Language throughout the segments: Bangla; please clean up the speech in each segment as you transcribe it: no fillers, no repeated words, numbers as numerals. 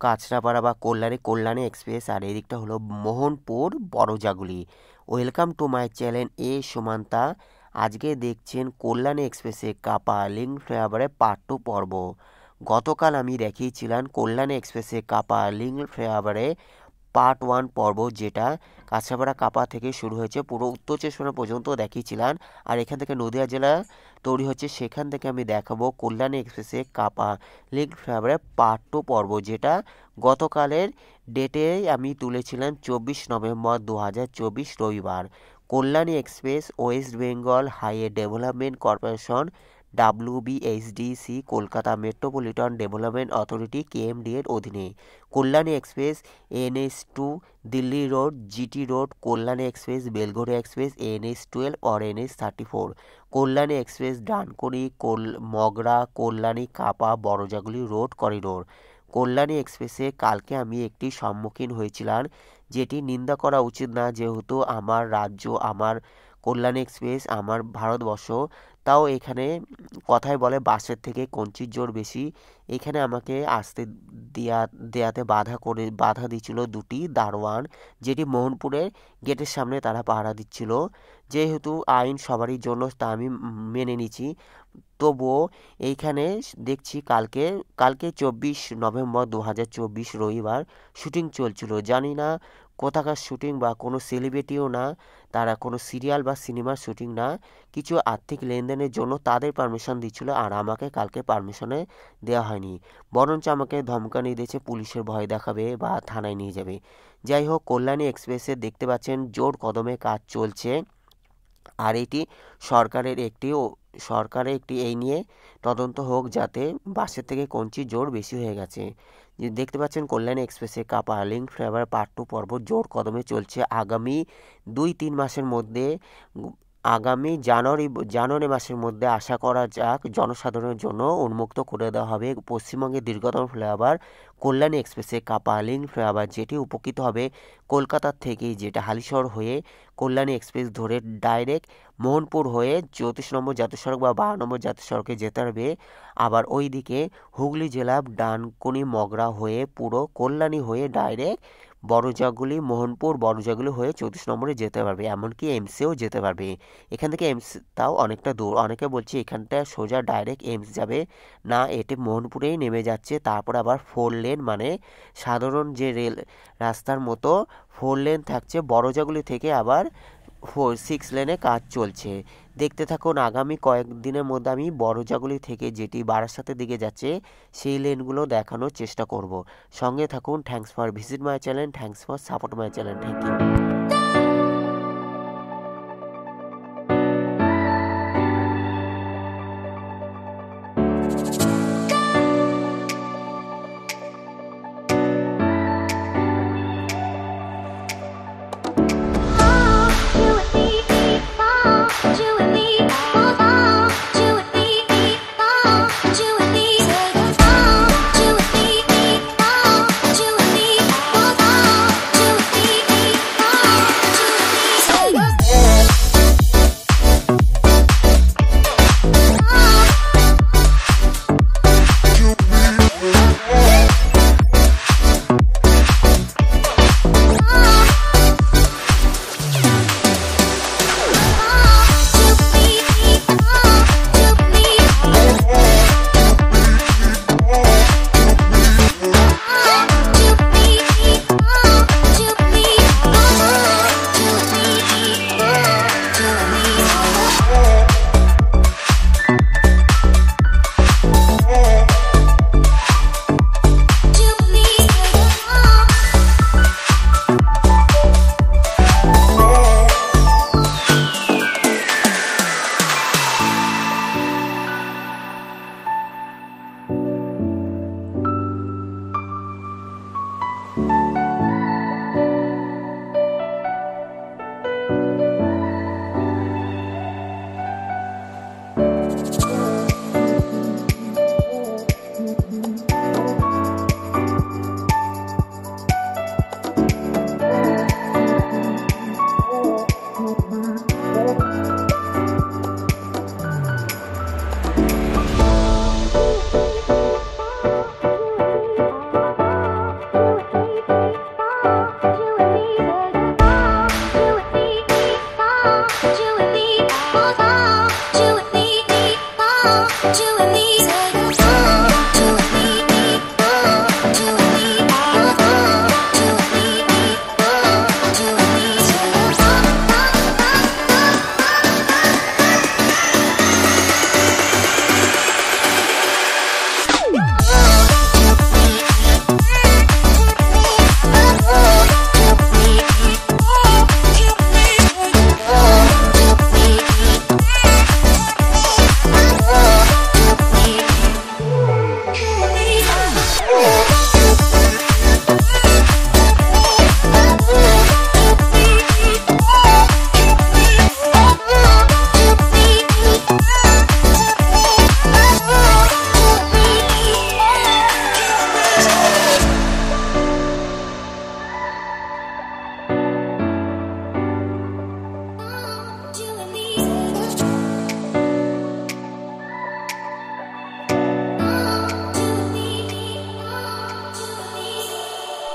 কাঁচরাপাড়া বা কল্যাণী এক্সপ্রেস, আর এদিকটা হলো Mohanpur Barajaguli. Welcome to my channel এ সুমান্তা। আজকে দেখছেন কল্যাণী এক্সপ্রেসে কাপা লিঙ্ক ফ্লাইওভারে পার্ট 2 পর্ব। গতকাল আমি দেখিয়েছিলাম কল্যাণী এক্সপ্রেসে কাপা লিঙ্ক ফ্লাইওভারে পার্ট 1 পর্ব, যেটা কাঁচরাপাড়া কাপা থেকে শুরু হয়েছে, পুরো উত্তর চব্বিশ পরগনা পর্যন্ত দেখিয়েছিলাম। আর এখান থেকে নদিয়া জেলা তৈরি হচ্ছে, সেখান থেকে আমি দেখাবো কল্যাণী এক্সপ্রেসে কাপা লিঙ্ক ফ্লাইওভারে পার্ট 2 পর্ব, যেটা গতকালের ডেটে আমি তুলেছিলাম 24 নভেম্বর 2024 রবিবার। Kalyani express West Bengal highway development corporation WBHDC Kolkata metropolitan development authority KMD এর অধীনে। Kalyani express NH2 Delhi road GT road, Kalyani express Belgharia express NH12 or NH34, Kalyani express Dankuni Magra Kalyani Kapa Barajaguli road corridor. Kalyani এক্সপ্রেসে কালকে আমি একটি সম্মুখীন হয়েছিলাম, যেটি নিন্দা করা উচিত না, যেহেতু আমার রাজ্য, আমার কল্যাণী এক্সপ্রেস, আমার ভারতবর্ষ। তাও এখানে কথায় বলে বাসের থেকে কঞ্চির জোর বেশি। এখানে আমাকে আসতে দেয়াতে বাধা দিচ্ছিল দুটি দারোয়ান, যেটি মোহনপুরের গেটের সামনে তারা পাহারা দিচ্ছিল। যেহেতু আইন সবারই জন্য, তা আমি মেনে নিচ্ছি। তবুও এইখানে দেখছি কালকে 24 নভেম্বর 2024 রবিবার শুটিং চলছিল। জানি না কোথাকার শুটিং, বা কোনো সেলিব্রিটিও না, তারা কোনো সিরিয়াল বা সিনেমার শুটিং না, কিছু আর্থিক লেনদেনের জন্য তাদের পারমিশন দিচ্ছিল, আর আমাকে কালকে পারমিশনে দেওয়া হয়নি। বরঞ্চ আমাকে ধমকানি দিয়েছে, পুলিশের ভয় দেখাবে বা থানায় নিয়ে যাবে। যাই হোক, কল্যাণী এক্সপ্রেসে দেখতে পাচ্ছেন জোর কদমে কাজ চলছে, আর এটি সরকারের একটি এই নিয়ে তদন্ত হোক, যাতে বাসের থেকে কঞ্চির জোর বেশি হয়ে গেছে। দেখতে পাচ্ছেন কল্যাণী এক্সপ্রেসে কাপা লিঙ্ক ফ্লাইওভার পার্ট 2 পর্ব জোর কদমে চলছে। আগামী 2-3 মাসের মধ্যে, আগামী জানুয়ারি মাসের মধ্যে আশা করা যাক জনসাধারণের জন্য উন্মুক্ত করে দেওয়া হবে পশ্চিমবঙ্গের দীর্ঘতম ফ্লাইওভার কল্যাণী এক্সপ্রেসে কাপা লিঙ্ক ফ্লাইওভার, যেটি উপকৃত হবে কলকাতার থেকেই, যেটা হালিশহর হয়ে কল্যাণী এক্সপ্রেস ধরে ডাইরেক্ট মোহনপুর হয়ে 34 নম্বর জাতীয় সড়ক বা 12 নম্বর জাতীয় সড়কে যেতে পারবে। আবার ওইদিকে হুগলি জেলা ডানকুনি মগরা হয়ে পুরো কল্যাণী হয়ে ডাইরেক্ট বড়জাগুলি মোহনপুর বড়জাগুলি হয়ে 34 নম্বরে যেতে পারবে, এমনকি এমসেও যেতে পারবে। এখান থেকে এমস তাও অনেকটা দূর। অনেকে বলছে এখানটা সোজা ডাইরেক্ট এমস যাবে, না, এটি মোহনপুরেই নেমে যাচ্ছে, তারপর আবার 4 লেন, মানে সাধারণ যে রেল রাস্তার মতো 4 লেন থাকছে, বড়জাগুলি থেকে আবার 6 লেনে কাজ চলছে। দেখতে থাকুন, আগামী কয়েকদিনের মধ্যে আমি বড়জাগুলি থেকে যেটি বারাসাতের দিকে যাচ্ছে সেই লেনগুলো দেখানোর চেষ্টা করব। সঙ্গে থাকুন। Thanks for visit my channel, thanks for support my channel, thank you.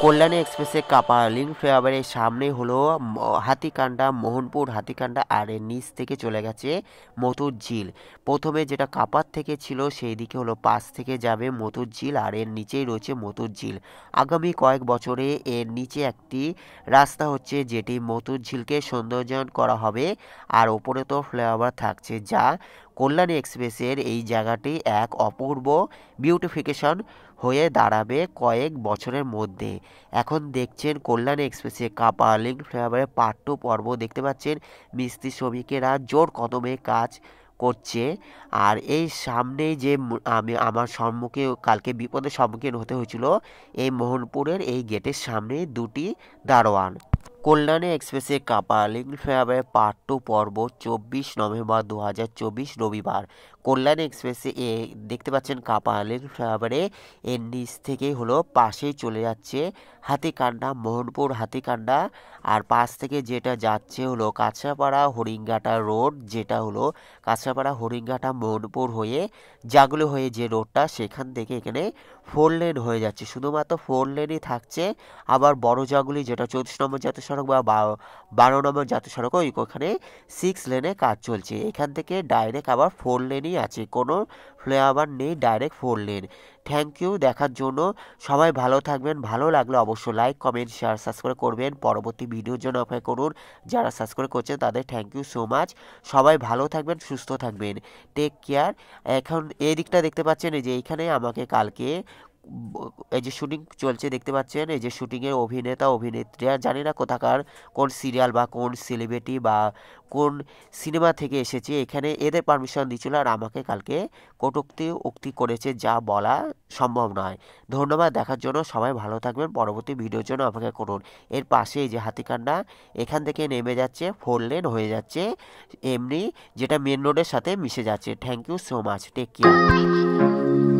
Kalyani এক্সপ্রেসে কাপা লিঙ্ক ফ্লাইওভারের সামনে হলো হাতিকান্ডা, মোহনপুর হাতিকান্ডা, আর এর নিচ থেকে চলে গেছে মতুর ঝিল। প্রথমে যেটা কাপার থেকে ছিল সেই দিকে হলো পাশ থেকে যাবে মতুর ঝিল, আর এর নিচেই রয়েছে মতুর ঝিল। আগামী কয়েক বছরে এর নিচে একটি রাস্তা হচ্ছে যেটি মতুর ঝিলকে সৌন্দর্যায়ন করা হবে, আর ওপরে তো ফ্লাইওভার থাকছে, যা কল্যাণী এক্সপ্রেসের এই জায়গাটি এক অপূর্ব বিউটিফিকেশন হয়ে দাঁড়াবে কয়েক বছরের মধ্যে। এখন দেখছেন কল্যাণী এক্সপ্রেসে কাপা লিঙ্ক ফ্লাইওভারের পার্ট 2 পর্ব দেখতে পাচ্ছেন। মিস্ত্রি শ্রমিকেরা জোর কদমে কাজ করছে, আর এই সামনেই যে আমার সম্মুখে কালকে বিপদের সম্মুখীন হতে হয়েছিল, এই মোহনপুরের এই গেটের সামনে দুটি দারোয়ান। কল্যাণী এক্সপ্রেসে কাপা লিঙ্ক ফ্লাইওভারের পার্ট 2 পর্ব 24 নভেম্বর 2024 রবিবার। কল্যাণী এক্সপ্রেসে দেখতে পাচ্ছেন কাপা লিঙ্ক ফ্লাইওভারে এর নিচ থেকেই হলো পাশেই চলে যাচ্ছে হাতিকান্ডা, মোহনপুর হাতিকান্ডা, আর পাশ থেকে যেটা যাচ্ছে হলো কাঁচরাপাড়া হরিঙ্গাটা রোড, যেটা হলো কাঁচরাপাড়া হরিঙ্গাটা মোহনপুর হয়ে জাগুলি হয়ে যে রোডটা, সেখান থেকে এখানে 4 লেন হয়ে যাচ্ছে, শুধুমাত্র 4 লেনই থাকছে। আবার বড় জাগুলি যেটা 34 নম্বর জাতীয় সড়ক বা 12 নম্বর জাতীয় সড়ক, ওইখানে 6 লেনে কাজ চলছে। এখান থেকে ডাইরেক্ট আবার 4 লেনই আছে, কোনো ফ্লাইওভার নেই, ডাইরেক্ট 4 লেন। থ্যাংক ইউ দেখার জন্য। সবাই ভালো থাকবেন, ভালো লাগলে অবশ্যই লাইক, কমেন্ট, শেয়ার, সাবস্ক্রাইব করবেন। পরবর্তী ভিডিওর জন্য অপেক্ষা করুন। যারা সাবস্ক্রাইব করছেন তাদের থ্যাংক ইউ সো মাচ। সবাই ভালো থাকবেন, সুস্থ থাকবেন, টেক কেয়ার। এখন এই দিকটা দেখতে পাচ্ছেন, এই যে এইখানে আমাকে কালকে এই যে শুটিং চলছে দেখতে পাচ্ছেন, এই যে শুটিংয়ের অভিনেতা অভিনেত্রীরা, জানি না কোথাকার কোন সিরিয়াল বা কোন সেলিব্রিটি বা কোন সিনেমা থেকে এসেছে, এখানে এদের পারমিশন দিচ্ছিল, আর আমাকে কালকে কটূক্তি উক্তি করেছে, যা বলা সম্ভব নয়। ধন্যবাদ দেখার জন্য। সবাই ভালো থাকবেন, পরবর্তী ভিডিওর জন্য অপেক্ষা করুন। এর পাশে এই যে হাতিকান্ডা, এখান থেকে নেমে যাচ্ছে 4 লেন হয়ে যাচ্ছে এমনি, যেটা মেন রোডের সাথে মিশে যাচ্ছে। Thank you so much, take care.